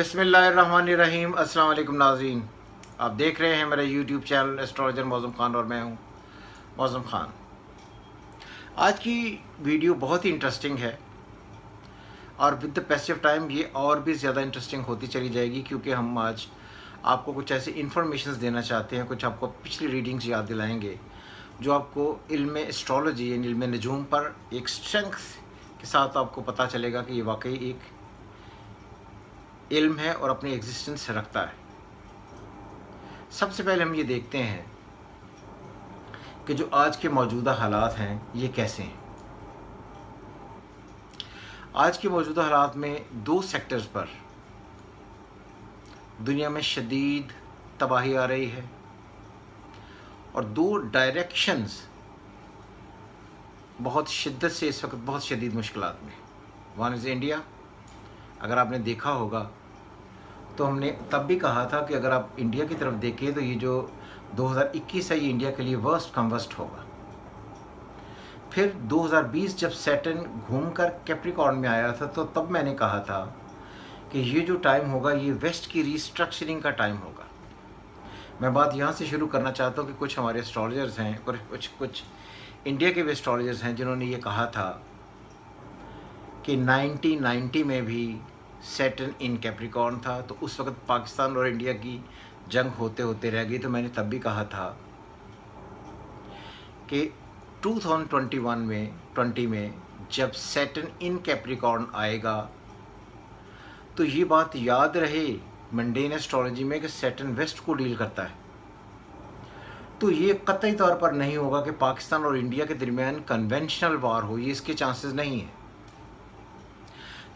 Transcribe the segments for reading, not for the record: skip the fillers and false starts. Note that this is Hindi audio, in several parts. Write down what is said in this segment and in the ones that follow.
बिस्मिल्लाहिर्रहमानिर्रहीम। अस्सलाम वालेकुम नाज़रीन, आप देख रहे हैं मेरा YouTube channel astrologer Mauzam Khan और मैं हूं मौज़म ख़ान। आज की वीडियो बहुत ही इंटरेस्टिंग है और with the passage of time ये और भी ज़्यादा इंटरेस्टिंग होती चली जाएगी, क्योंकि हम आज आपको कुछ ऐसी इन्फॉर्मेशन देना चाहते हैं, कुछ आपको पिछली रीडिंग्स याद दिलाएंगे जो आपको इल्म एस्ट्रोलॉजी यानी इल्म नजूम पर एक स्ट्रेंथ के साथ आपको पता चलेगा कि ये वाकई एक इल्म है और अपनी एग्जिस्टेंस रखता है। सबसे पहले हम ये देखते हैं कि जो आज के मौजूदा हालात हैं ये कैसे हैं। आज के मौजूदा हालात में दो सेक्टर्स पर दुनिया में शदीद तबाही आ रही है और दो डायरेक्शंस बहुत शिद्दत से इस वक्त बहुत शदीद मुश्किलात में। One is India. अगर आपने देखा होगा तो हमने तब भी कहा था कि अगर आप इंडिया की तरफ देखें तो ये जो 2021 है ये इंडिया के लिए वर्स्ट कम वर्स्ट होगा। फिर 2020 जब सैटर्न घूमकर कैप्रिकॉर्न में आया था तो तब मैंने कहा था कि ये जो टाइम होगा ये वेस्ट की रिस्ट्रक्चरिंग का टाइम होगा। मैं बात यहाँ से शुरू करना चाहता हूँ कि कुछ हमारे एस्ट्रोलॉजर्स हैं और कुछ इंडिया के भी एस्ट्रोलॉजर्स हैं जिन्होंने ये कहा था कि 1990 में भी सैटर्न इन कैप्रिकॉर्न था, तो उस वक्त पाकिस्तान और इंडिया की जंग होते होते रह गई। तो मैंने तब भी कहा था कि 2020 में जब सैटर्न इन कैप्रिकॉर्न आएगा तो ये बात याद रहे मंडेन एस्ट्रोलॉजी में कि सैटर्न वेस्ट को डील करता है। तो ये कतई तौर पर नहीं होगा कि पाकिस्तान और इंडिया के दरमियान कन्वेंशनल वार हो, ये इसके चांसेस नहीं है।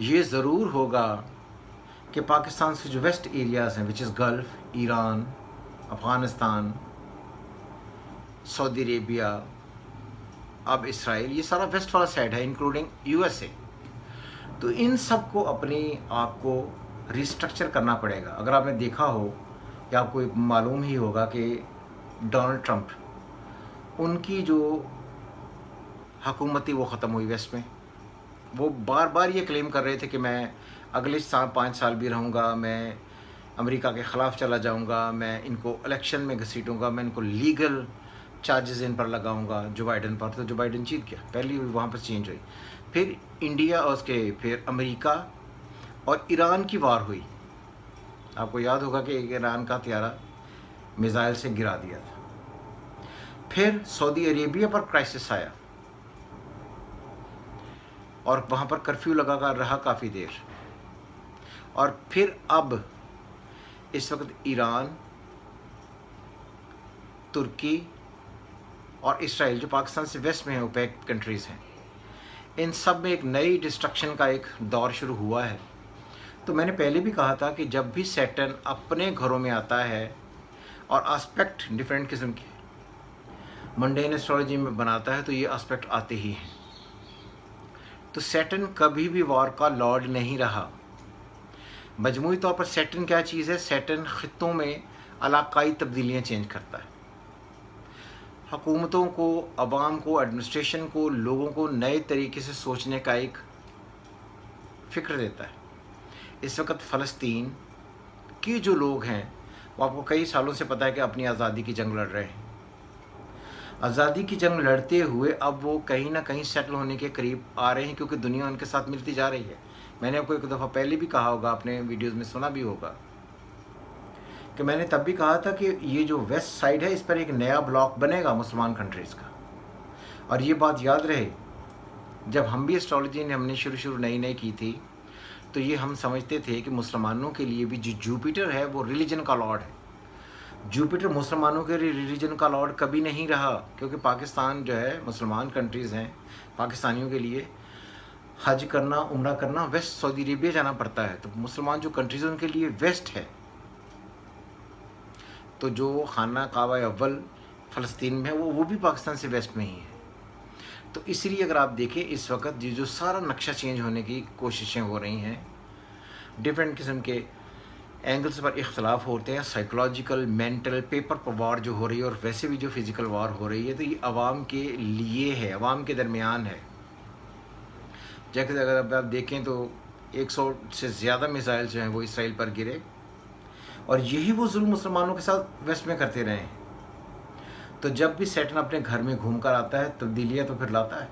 ये ज़रूर होगा कि पाकिस्तान से जो वेस्ट एरियाज़ हैं which is gulf, Iran, Afghanistan, Saudi Arabia, अब इसराइल, ये सारा वेस्ट वाला साइड है इंक्लूडिंग यूएसए। तो इन सब को अपने आप को रिस्ट्रक्चर करना पड़ेगा। अगर आपने देखा हो या आपको मालूम ही होगा कि डोनाल्ड ट्रंप, उनकी जो हुकूमत थी वो ख़त्म हुई वेस्ट में। वो बार बार ये क्लेम कर रहे थे कि मैं अगले 5 साल भी रहूँगा, मैं अमेरिका के ख़िलाफ़ चला जाऊँगा, मैं इनको इलेक्शन में घसीटूँगा, मैं इनको लीगल चार्जेस इन पर लगाऊँगा जो बाइडन पर। तो जो बाइडन जीत गया, पहली वहाँ पर चेंज हुई। फिर इंडिया और उसके फिर अमेरिका और ईरान की वार हुई। आपको याद होगा कि ईरान का हथियारा मिसाइल से गिरा दिया था। फिर सऊदी अरेबिया पर क्राइसिस आया और वहाँ पर कर्फ्यू लगा कर रहा काफ़ी देर। और फिर अब इस वक्त ईरान, तुर्की और इसराइल जो पाकिस्तान से वेस्ट में है, ओपेक कंट्रीज़ हैं, इन सब में एक नई डिस्ट्रक्शन का एक दौर शुरू हुआ है। तो मैंने पहले भी कहा था कि जब भी सैटर्न अपने घरों में आता है और एस्पेक्ट डिफरेंट किस्म के मंडेन एस्ट्रोलॉजी में बनाता है तो ये एस्पेक्ट आते ही हैं। तो सैटर्न कभी भी वॉर का लॉर्ड नहीं रहा। मजमूई तौर पर सैटर्न क्या चीज़ है? सैटर्न ख़ित्तों में इलाक़ाई तब्दीलियाँ चेंज करता है, हुकूमतों को, अवाम को, एडमिनिस्ट्रेशन को, लोगों को नए तरीके से सोचने का एक फ़िक्र देता है। इस वक्त फ़लस्तीन के जो लोग हैं वो आपको कई सालों से पता है कि अपनी आज़ादी की जंग लड़ रहे हैं। आज़ादी की जंग लड़ते हुए अब वो कहीं ना कहीं सेटल होने के करीब आ रहे हैं, क्योंकि दुनिया उनके साथ मिलती जा रही है। मैंने आपको एक दफ़ा पहले भी कहा होगा, आपने वीडियोस में सुना भी होगा कि मैंने तब भी कहा था कि ये जो वेस्ट साइड है इस पर एक नया ब्लॉक बनेगा मुसलमान कंट्रीज़ का। और ये बात याद रहे, जब हम भी एस्ट्रोलॉजी ने हमने शुरू नई की थी तो ये हम समझते थे कि मुसलमानों के लिए भी जो जुपिटर है वो रिलीजन का लॉर्ड है। जुपिटर मुसलमानों के रिलीजन का लॉर्ड कभी नहीं रहा, क्योंकि पाकिस्तान जो है, मुसलमान कंट्रीज़ हैं, पाकिस्तानियों के लिए हज करना, उम्रा करना वेस्ट सऊदी अरेबिया जाना पड़ता है। तो मुसलमान जो कंट्रीज़ हैं उनके लिए वेस्ट है। तो जो खाना काबा अव्वल फ़लस्तीन में है वो भी पाकिस्तान से वेस्ट में ही है। तो इसलिए अगर आप देखें इस वक्त जो सारा नक्शा चेंज होने की कोशिशें हो रही हैं, डिफरेंट किस्म के एंगल्स पर इख्तलाफ होते हैं, साइकोलॉजिकल, मेंटल, पेपर पर वार जो हो रही है और वैसे भी जो फिज़िकल वार हो रही है, तो ये आवाम के लिए है, आवाम के दरमियान है। जैसे अगर आप देखें तो 100 से ज़्यादा मिसाइल जो हैं वो इसराइल पर गिरे, और यही वो जुल्म मुसलमानों के साथ वेस्ट में करते रहे हैं। तो जब भी सैटन अपने घर में घूम कर आता है, तब्दीलियाँ तो फिर लाता है।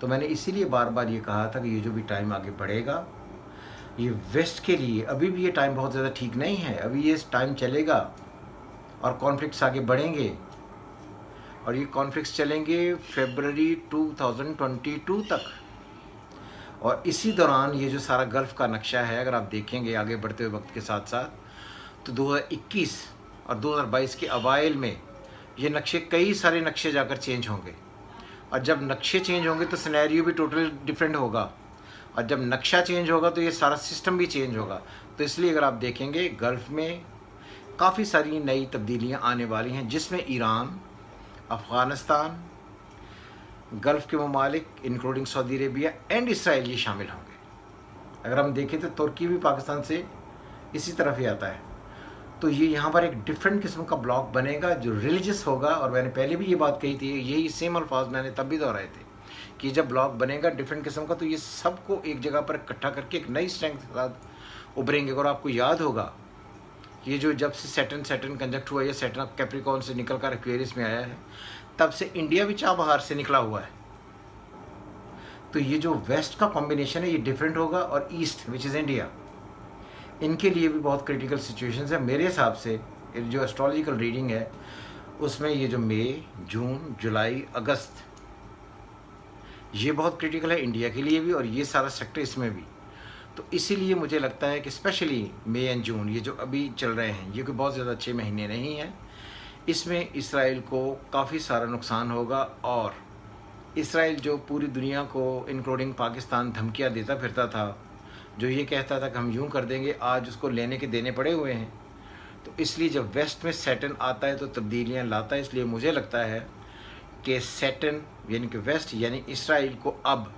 तो मैंने इसीलिए बार बार ये कहा था कि ये जो भी टाइम आगे बढ़ेगा, ये वेस्ट के लिए अभी भी ये टाइम बहुत ज़्यादा ठीक नहीं है। अभी ये टाइम चलेगा और कॉन्फ्लिक्ट्स आगे बढ़ेंगे, और ये कॉन्फ्लिक्ट्स चलेंगे फरवरी 2022 तक। और इसी दौरान ये जो सारा गल्फ़ का नक्शा है, अगर आप देखेंगे आगे बढ़ते हुए वक्त के साथ साथ, तो 2021 और 2022 के अवाइल में ये नक्शे, कई सारे नक्शे जाकर चेंज होंगे। और जब नक्शे चेंज होंगे तो सिनेरियो भी टोटल डिफरेंट होगा, और जब नक्शा चेंज होगा तो ये सारा सिस्टम भी चेंज होगा। तो इसलिए अगर आप देखेंगे गल्फ़ में काफ़ी सारी नई तब्दीलियाँ आने वाली हैं, जिसमें ईरान, अफ़गानिस्तान, गल्फ़ के ममालिक including Saudi Arabia and Israel ये शामिल होंगे। अगर हम देखें तो तुर्की भी पाकिस्तान से इसी तरफ ही आता है। तो ये यहाँ पर एक डिफरेंट किस्म का ब्लॉक बनेगा जो रिलीजियस होगा। और मैंने पहले भी ये बात कही थी, यही सेम अल्फाज मैंने तब भी दोहराए थे कि जब ब्लॉक बनेगा डिफरेंट किस्म का, तो ये सबको एक जगह पर इकट्ठा करके एक नई स्ट्रेंथ के साथ उभरेंगे। और आपको याद होगा ये जो जब से सैटर्न कंजक्ट हुआ, ये सैटर्न कैप्रिकॉर्न से निकल कर एक्वेरियस में आया है, तब से इंडिया भी चाबहार से निकला हुआ है। तो ये जो वेस्ट का कॉम्बिनेशन है ये डिफरेंट होगा, और ईस्ट विच इज़ इंडिया, इनके लिए भी बहुत क्रिटिकल सिचुएशंस है। मेरे हिसाब से जो एस्ट्रोलॉजिकल रीडिंग है उसमें ये जो मई, जून, जुलाई, अगस्त, ये बहुत क्रिटिकल है इंडिया के लिए भी, और ये सारा सेक्टर इसमें भी। तो इसीलिए मुझे लगता है कि स्पेशली मई एंड जून, ये जो अभी चल रहे हैं, ये कोई बहुत ज़्यादा अच्छे महीने नहीं हैं। इसमें इसराइल को काफ़ी सारा नुकसान होगा, और इसराइल जो पूरी दुनिया को इंक्लूडिंग पाकिस्तान धमकियाँ देता फिरता था, जो ये कहता था कि हम यूँ कर देंगे, आज उसको लेने के देने पड़े हुए हैं। तो इसलिए जब वेस्ट में सैटर्न आता है तो तब्दीलियाँ लाता है। इसलिए मुझे लगता है कि सैटर्न यानी कि वेस्ट यानी इसराइल को अब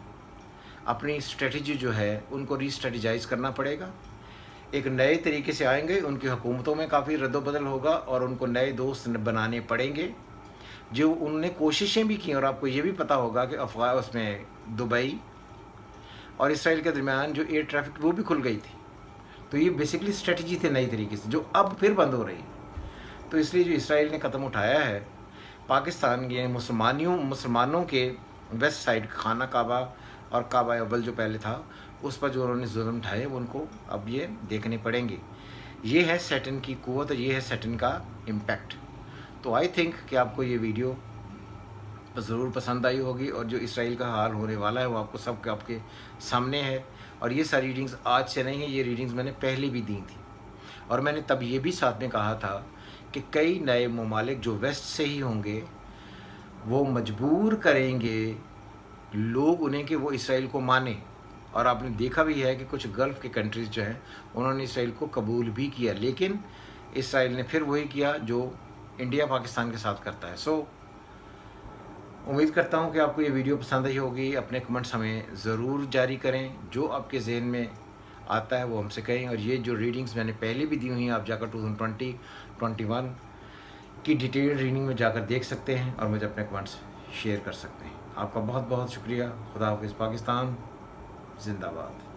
अपनी स्ट्रेटजी जो है उनको रीस्ट्रेटजाइज करना पड़ेगा। एक नए तरीके से आएंगे, उनकी हुकूमतों में काफ़ी रद्दोबदल होगा, और उनको नए दोस्त बनाने पड़ेंगे जो उन्होंने कोशिशें भी की। और आपको ये भी पता होगा कि उसमें दुबई और इसराइल के दरमियान जो एयर ट्रैफिक वो भी खुल गई थी। तो ये बेसिकली स्ट्रेटजी थी नई तरीके से, जो अब फिर बंद हो रही है। तो इसलिए जो इसराइल ने कदम उठाया है, पाकिस्तान के मुसलमानों के वेस्ट साइड खाना काबा और काबा अव्वल जो पहले था, उस पर जो उन्होंने जुल्म उठाए वो उनको अब ये देखने पड़ेंगे। ये है सैटर्न की कुव्वत, और ये है सैटर्न का इम्पैक्ट। तो आई थिंक कि आपको ये वीडियो ज़रूर पसंद आई होगी, और जो इसराइल का हाल होने वाला है वो आपको सब आपके सामने है। और ये सारी रीडिंग्स आज से नहीं है, ये रीडिंग्स मैंने पहले भी दी थी, और मैंने तब ये भी साथ में कहा था कि कई नए ममालिक जो वेस्ट से ही होंगे वो मजबूर करेंगे लोग उन्हें कि वो इसराइल को माने। और आपने देखा भी है कि कुछ गल्फ़ के कंट्रीज़ जो हैं उन्होंने इसराइल को कबूल भी किया, लेकिन इसराइल ने फिर वही किया जो इंडिया पाकिस्तान के साथ करता है। सो उम्मीद करता हूँ कि आपको ये वीडियो पसंद आई होगी। अपने कमेंट्स हमें ज़रूर जारी करें, जो आपके जहन में आता है वो हमसे कहें। और ये जो रीडिंग्स मैंने पहले भी दी हुई हैं, आप जाकर 2020-21 की डिटेल रीडिंग में जाकर देख सकते हैं, और मुझे अपने कमेंट्स शेयर कर सकते हैं। आपका बहुत बहुत शुक्रिया। खुदा हाफिज़। पाकिस्तान जिंदाबाद।